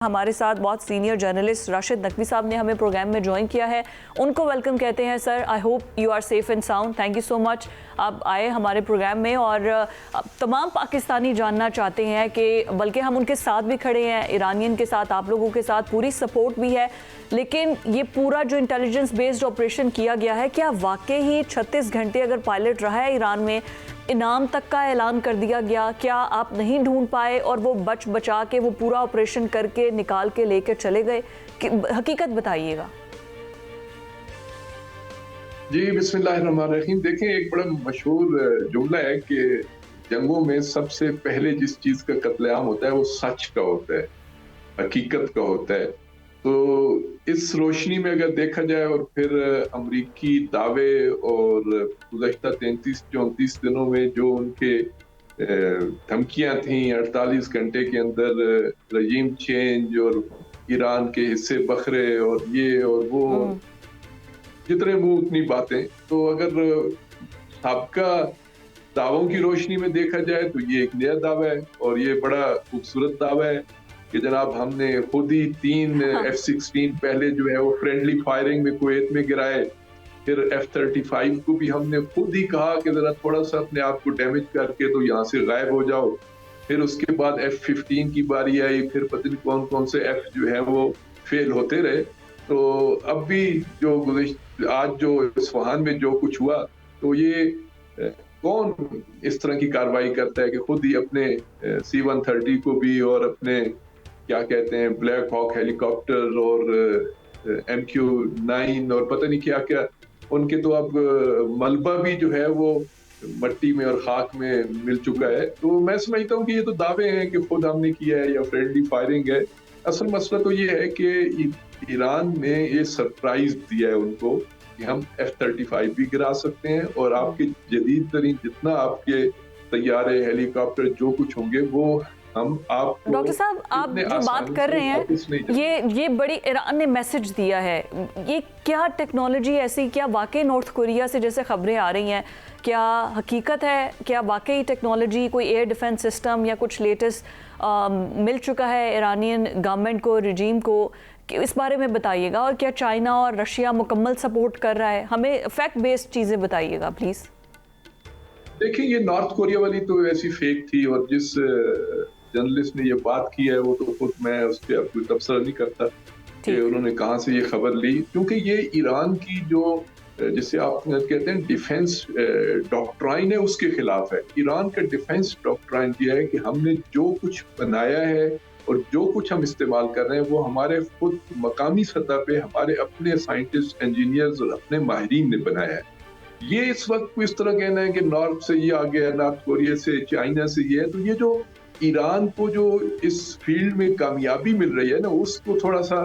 ہمارے ساتھ بہت سینئر جرنلسٹ راشد نقوی صاحب نے ہمیں پروگرام میں جوائن کیا ہے. ان کو ویلکم کہتے ہیں. Sir I hope you are safe and sound. Thank you so much آپ آئے ہمارے پروگرام میں. اور تمام پاکستانی جاننا چاہتے ہیں کہ بلکہ ہم ان کے ساتھ بھی کھڑے ہیں, ایرانین کے ساتھ, آپ لوگوں کے ساتھ پوری سپورٹ بھی ہے, لیکن یہ پورا جو انٹیلیجنس بیسڈ آپریشن کیا گیا ہے, کیا واقعی ہی 36 گھنٹے اگر پائلٹ رہا ہے ایران میں, انعام تک کا اعلان کر دیا گیا, کیا آپ نہیں ڈھونڈ پائے اور وہ بچا کے وہ پورا آپریشن کر کے نکال کے لے کے چلے گئے؟ حقیقت بتائیے گا. جی بسم اللہ الرحمن الرحیم. دیکھیں ایک بڑا مشہور جملہ ہے کہ جنگوں میں سب سے پہلے جس چیز کا قتل عام ہوتا ہے وہ سچ کا ہوتا ہے, حقیقت کا ہوتا ہے. تو اس روشنی میں اگر دیکھا جائے اور پھر امریکی دعوے اور گزشتہ 33-34 دنوں میں جو ان کے دھمکیاں تھیں 48 گھنٹے کے اندر رجیم چینج اور ایران کے حصے بکھرے اور یہ اور وہ, جتنے منہ اتنی باتیں. تو اگر سابقہ دعووں کی روشنی میں دیکھا جائے تو یہ ایک نیا دعویٰ ہے اور یہ بڑا خوبصورت دعویٰ ہے کہ جناب ہم نے خود ہی 3 F-16 پہلے جو ہے وہ فرینڈلی فائرنگ میں کویت میں گرائے, پھر F-35 کو بھی ہم نے خود ہی کہا کہ ذرا تھوڑا سا اپنے آپ کو ڈیمیج کر کے تو یہاں سے غائب ہو جاؤ. پھر اس کے بعد F-15 کی باری آئی, پھر پتہ نہیں کون کون سے F جو ہے وہ فیل ہوتے رہے. تو اب بھی جو آج جو اصفہان میں جو کچھ ہوا, تو یہ کون اس طرح کی کارروائی کرتا ہے کہ خود ہی اپنے C-130 کو بھی اور اپنے کیا کہتے ہیں بلیک ہاک ہیلی کاپٹر اور MQ-9 اور پتہ نہیں کیا کیا, ان کے تو اب ملبہ بھی جو ہے وہ مٹی میں اور خاک میں مل چکا ہے. تو میں سمجھتا ہوں کہ یہ تو دعوے ہیں کہ خود ہم نے کیا ہے یا فرینڈلی فائرنگ ہے. اصل مسئلہ تو یہ ہے کہ ایران نے یہ سرپرائز دیا ہے ان کو کہ ہم F-35 بھی گرا سکتے ہیں اور آپ کے جدید ترین جتنا آپ کے طیارے ہیلی کاپٹر جو کچھ ہوں گے وہ ہم آپ کو. ڈاکٹر صاحب آپ جو بات کر رہے ہیں یہ بڑی ایران نے میسج دیا ہے, یہ کیا ٹیکنالوجی ایسی, کیا واقعی نارتھ کوریا سے جیسے خبریں آ رہی ہیں, کیا حقیقت ہے, کیا واقعی ٹیکنالوجی کوئی ایئر ڈیفنس سسٹم یا کچھ لیٹسٹ مل چکا ہے ایرانین گورنمنٹ کو, رجیم کو؟ اس بارے میں بتائیے گا. اور کیا چائنا اور رشیا مکمل سپورٹ کر رہا ہے؟ ہمیں فیکٹ بیسڈ چیزیں بتائیے گا پلیز. دیکھیں یہ نارتھ کوریا والی تو ایسی فیک تھی, اور جس جرنلسٹ نے یہ بات کی ہے وہ تو خود میں اس پہ اب کوئی تبصرہ نہیں کرتا کہ انہوں نے کہاں سے یہ خبر لی, کیونکہ یہ ایران کی جو جسے آپ کہتے ہیں ڈیفنس ڈاکٹرائن ہے اس کے خلاف ہے. ایران کا ڈیفنس ڈاکٹرائن یہ ہے کہ ہم نے جو کچھ بنایا ہے اور جو کچھ ہم استعمال کر رہے ہیں وہ ہمارے خود مقامی سطح پہ ہمارے اپنے سائنٹسٹ, انجینئرز اور اپنے ماہرین نے بنایا ہے. یہ اس وقت کو اس طرح کہنا ہے کہ نارتھ سے یہ آ گیا, نارتھ کوریا سے, چائنا سے یہ ہے, تو یہ جو ایران کو جو اس فیلڈ میں کامیابی مل رہی ہے نا, اس کو تھوڑا سا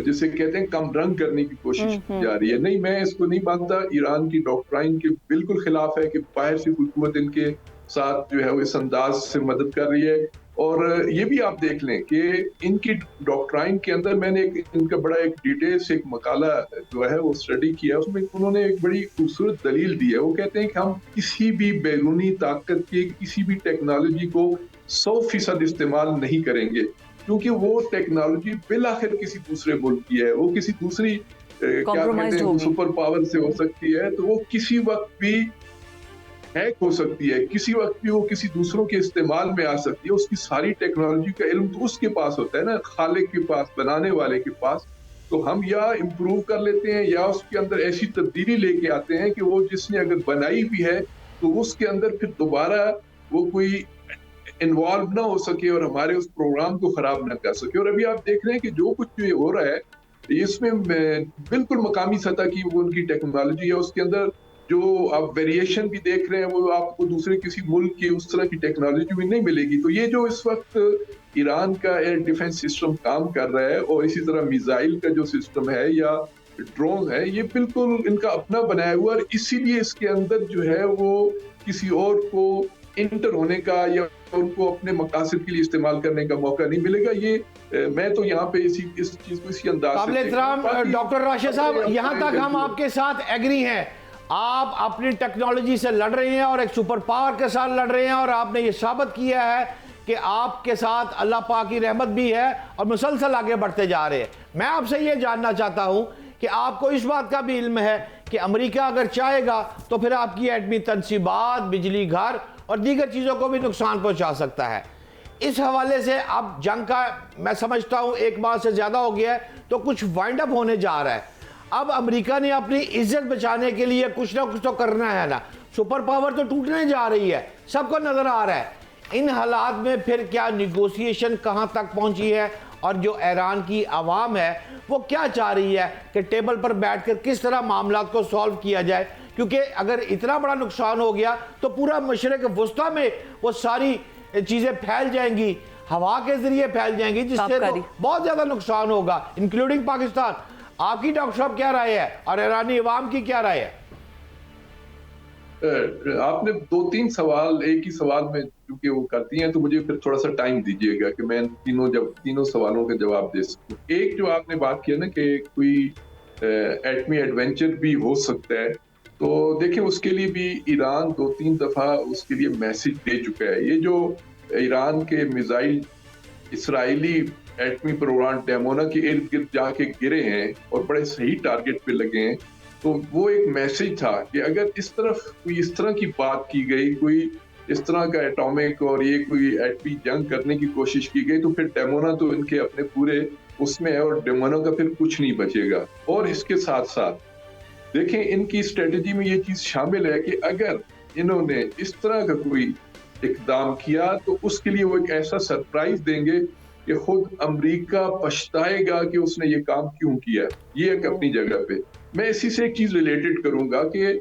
جسے کہتے ہیں کم رنگ کرنے کی کوشش کی جا رہی ہے. نہیں, میں اس کو نہیں مانتا. ایران کی ڈاکٹرائن کے بالکل خلاف ہے کہ باہر سے کوئی قوت ان کے ساتھ جو ہے وہ اس انداز سے مدد کر رہی ہے. اور یہ بھی آپ دیکھ لیں کہ ان کی ڈاکٹرائن کے اندر میں نے ان کا بڑا ایک ڈیٹیل سے ایک مقالہ جو ہے وہ اسٹڈی کیا, اس میں انہوں نے ایک بڑی خوبصورت دلیل دی ہے. وہ کہتے ہیں کہ ہم کسی بھی بیرونی طاقت کی کسی بھی ٹیکنالوجی کو 100% استعمال نہیں کریں گے, کیونکہ وہ ٹیکنالوجی بالآخر کسی دوسرے ملک کی ہے, وہ کسی دوسری کیا کہتے ہیں سپر پاور سے ہو سکتی ہے, تو وہ کسی وقت بھی ہیک ہو سکتی ہے, کسی وقت بھی وہ کسی دوسروں کے استعمال میں آ سکتی ہے. اس کی ساری ٹیکنالوجی کا علم تو اس کے پاس ہوتا ہے نا, خالق کے پاس, بنانے والے کے پاس. تو ہم یا امپروو کر لیتے ہیں یا اس کے اندر ایسی تبدیلی لے کے آتے ہیں کہ وہ جس نے اگر بنائی بھی ہے تو اس کے اندر پھر دوبارہ وہ کوئی انوالو نہ ہو سکے اور ہمارے اس پروگرام کو خراب نہ کر سکے. اور ابھی آپ دیکھ رہے ہیں کہ جو کچھ جو ہو رہا ہے اس میں بالکل مقامی سطح کی وہ ان کی ٹیکنالوجی ہے, اس کے اندر جو آپ ویریشن بھی دیکھ رہے ہیں وہ آپ کو دوسرے کسی ملک کی اس طرح کی ٹیکنالوجی بھی نہیں ملے گی. تو یہ جو اس وقت ایران کا ایئر ڈیفنس سسٹم کام کر رہا ہے اور اسی طرح میزائل کا جو سسٹم ہے یا ڈرون ہے, یہ بالکل ان کا اپنا بنایا ہوا, اور اسی لیے اس کے اندر جو ہے وہ کسی اور کو انٹر ہونے کا یا ان کو اپنے مقاصد کے لیے استعمال کرنے کا موقع نہیں ملے گا. یہ میں تو یہاں پہ اس چیز کو اسی انداز سے قابل احترام ڈاکٹر راشد صاحب, یہاں تک ہم آپ کے ساتھ ایگری ہیں. آپ اپنی ٹیکنالوجی سے لڑ رہے ہیں اور ایک سپر پاور کے ساتھ لڑ رہے ہیں, اور آپ نے یہ ثابت کیا ہے کہ آپ کے ساتھ اللہ پاک کی رحمت بھی ہے اور مسلسل آگے بڑھتے جا رہے ہیں. میں آپ سے یہ جاننا چاہتا ہوں کہ آپ کو اس بات کا بھی علم ہے کہ امریکہ اگر چاہے گا تو پھر آپ کی ایٹمی تنصیبات, بجلی گھر اور دیگر چیزوں کو بھی نقصان پہنچا سکتا ہے. اس حوالے سے اب جنگ کا میں سمجھتا ہوں 1 ماہ سے زیادہ ہو گیا ہے, تو کچھ وائنڈ اپ ہونے جا رہا ہے. اب امریکہ نے اپنی عزت بچانے کے لیے کچھ نہ کچھ تو کرنا ہے نا. سپر پاور تو ٹوٹنے جا رہی ہے, سب کو نظر آ رہا ہے. ان حالات میں پھر کیا نیگوسیشن کہاں تک پہنچی ہے, اور جو ایران کی عوام ہے وہ کیا چاہ رہی ہے کہ ٹیبل پر بیٹھ کر کس طرح معاملات کو سالو کیا جائے؟ کیونکہ اگر اتنا بڑا نقصان ہو گیا تو پورا مشرق وسطیٰ میں وہ ساری چیزیں پھیل جائیں گی, ہوا کے ذریعے پھیل جائیں گی, جس سے تو بہت زیادہ نقصان ہوگا انکلوڈنگ پاکستان. آپ کی ڈاکٹر صاحب کیا رائے ہے اور ایرانی عوام کی کیا رائے ہے؟ آپ نے 2-3 سوال ایک ہی سوال میں کیونکہ وہ کرتی ہیں, تو مجھے پھر تھوڑا سا ٹائم دیجیے گا کہ میں تینوں سوالوں کا جواب دے سکوں. ایک جو آپ نے بات کیا نا کہ کوئی ایٹمی ایڈونچر بھی ہو سکتا ہے, تو دیکھیں اس کے لیے بھی ایران 2-3 دفعہ اس کے لیے میسج دے چکا ہے. یہ جو ایران کے میزائل اسرائیلی ایٹمی پروگرام ڈیمونا کے ارد گرد جا کے گرے ہیں اور بڑے صحیح ٹارگٹ پہ لگے ہیں, تو وہ ایک میسج تھا کہ اگر اس طرح کی بات کی گئی, کوئی اس طرح کا ایٹامک اور یہ کوئی ایٹمی جنگ کرنے کی کوشش کی گئی, تو پھر ڈیمونا تو ان کے اپنے پورے اس میں ہے اور ڈیمونا کا پھر کچھ نہیں بچے گا. اور اس کے ساتھ ساتھ دیکھیں ان کی اسٹریٹجی میں یہ چیز شامل ہے کہ اگر انہوں نے اس طرح کا کوئی اقدام کیا تو اس کے لیے وہ ایک ایسا سرپرائز دیں گے کہ خود امریکہ پچھتائے گا کہ اس نے یہ کام کیوں کیا. یہ ایک اپنی جگہ پہ. میں اسی سے ایک چیز ریلیٹڈ کروں گا کہ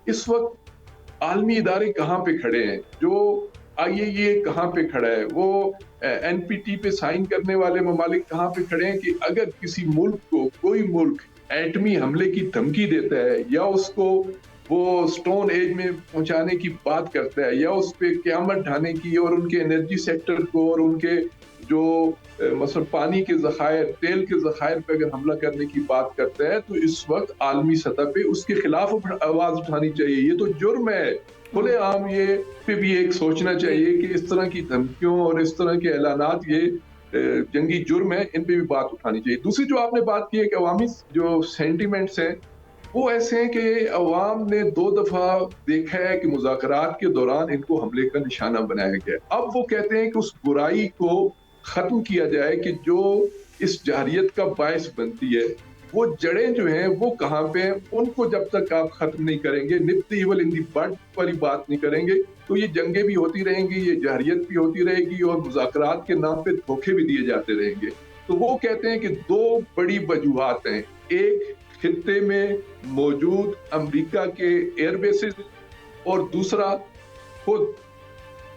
اس وقت عالمی ادارے کہاں پہ کھڑے ہیں, جو IAEA کہاں پہ کھڑا ہے, وہ NPT پہ سائن کرنے والے ممالک کہاں پہ کھڑے ہیں کہ اگر کسی ملک کو کوئی ملک ایٹمی حملے کی دھمکی دیتا ہے یا اس کو وہ سٹون ایج میں پہنچانے کی بات کرتا ہے یا اس پہ قیامت ڈھانے کی اور ان کے انرجی سیکٹر کو اور ان کے جو مثلا پانی کے ذخائر, تیل کے ذخائر پہ اگر حملہ کرنے کی بات کرتا ہے, تو اس وقت عالمی سطح پہ اس کے خلاف آواز اٹھانی چاہیے. یہ تو جرم ہے کھلے عام. یہ پہ بھی ایک سوچنا چاہیے کہ اس طرح کی دھمکیوں اور اس طرح کے اعلانات یہ جنگی جرم ہے, ان پہ بھی بات اٹھانی چاہیے. دوسری جو آپ نے بات کی ہے کہ عوامی جو سینٹیمنٹس ہیں وہ ایسے ہیں کہ عوام نے 2 دفعہ دیکھا ہے کہ مذاکرات کے دوران ان کو حملے کا نشانہ بنایا گیا. اب وہ کہتے ہیں کہ اس برائی کو ختم کیا جائے کہ جو اس جارحیت کا باعث بنتی ہے. وہ جڑیں جو ہیں وہ کہاں پہ ہیں, ان کو جب تک آپ ختم نہیں کریں گے, نپ دی ایول ان دی بڈ والی بات نہیں کریں گے, تو یہ جنگیں بھی ہوتی رہیں گی, یہ جارحیت بھی ہوتی رہے گی اور مذاکرات کے نام پہ دھوکے بھی دیے جاتے رہیں گے. تو وہ کہتے ہیں کہ 2 بڑی وجوہات ہیں. ایک خطے میں موجود امریکہ کے ایئر بیسز اور دوسرا خود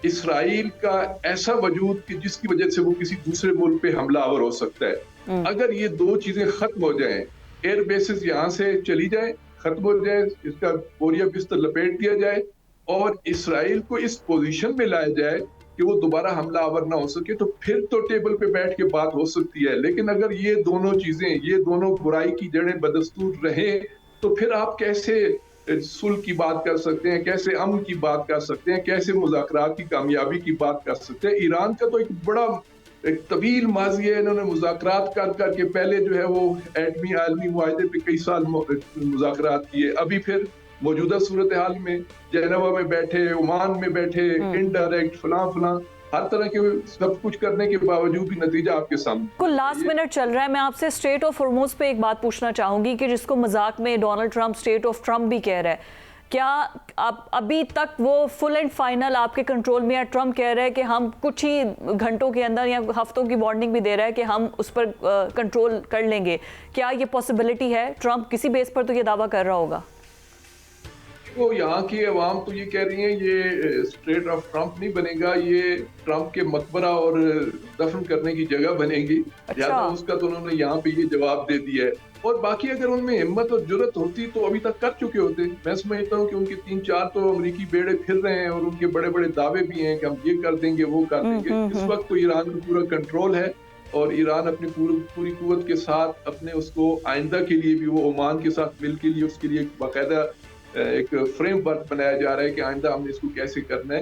اسرائیل کا ایسا وجود کہ جس کی وجہ سے وہ کسی دوسرے ملک پہ حملہ آور ہو سکتا ہے. اگر یہ 2 چیزیں ختم ہو جائیں, ایئر بیسز یہاں سے چلی جائیں, ختم ہو جائے, اس کا بوریا بستر لپیٹ دیا جائے اور اسرائیل کو اس پوزیشن میں لایا جائے کہ وہ دوبارہ حملہ آور نہ ہو سکے, تو پھر تو ٹیبل پہ بیٹھ کے بات ہو سکتی ہے. لیکن اگر یہ دونوں چیزیں, یہ دونوں برائی کی جڑیں بدستور رہیں, تو پھر آپ کیسے صلح کی بات کر سکتے ہیں, کیسے امن کی بات کر سکتے ہیں, کیسے مذاکرات کی کامیابی کی بات کر سکتے ہیں. ایران کا تو ایک بڑا ایک طویل ماضی ہے, انہوں نے مذاکرات کر کے پہلے جو ہے وہ ایٹمی عالمی معاہدے پہ کئی سال مذاکرات کیے, ابھی پھر موجودہ صورتحال میں جنیوا میں بیٹھے, عمان میں بیٹھے, انڈائریکٹ فلاں ہر طرح کے سب کچھ کرنے کے باوجود بھی نتیجہ آپ کے سامنے. کل لاسٹ منٹ چل رہا ہے, میں آپ سے اسٹریٹ آف ہرموز پہ ایک بات پوچھنا چاہوں گی کہ جس کو مذاق میں Donald Trump street of Trump بھی کہہ رہا ہے. کیا ابھی تک وہ فل اینڈ فائنل آپ کے کنٹرول میں ہے؟ ٹرمپ کہہ رہا ہے کہ ہم کچھ ہی گھنٹوں کے اندر یا ہفتوں کی وارننگ بھی دے رہا ہے کہ ہم اس پر کنٹرول کر لیں گے. کیا یہ پاسبلٹی ہے؟ ٹرمپ کسی بیس پر تو یہ دعویٰ کر رہا ہوگا. وہ یہاں کی عوام تو یہ کہہ رہی ہیں یہ اسٹریٹ آف ٹرمپ نہیں بنے گا, یہ ٹرمپ کے مقبرہ اور دفن کرنے کی جگہ بنے گی. لہٰذا اس کا تو انہوں نے یہاں پہ یہ جواب دے دیا ہے. اور باقی اگر ان میں ہمت اور جرت ہوتی تو ابھی تک کر چکے ہوتے. میں سمجھتا ہوں کہ ان کے 3-4 تو امریکی بیڑے پھر رہے ہیں اور ان کے بڑے بڑے دعوے بھی ہیں کہ ہم یہ کر دیں گے, وہ کر دیں گے. اس وقت تو ایران کا پورا کنٹرول ہے اور ایران اپنی پوری قوت کے ساتھ اپنے اس کو آئندہ کے لیے بھی, وہ عمان کے ساتھ مل کے لیے اس کے لیے باقاعدہ ایک فریم ورک بنایا جا رہا ہے کہ آئندہ ہم نے اس کو کیسے کرنا ہے.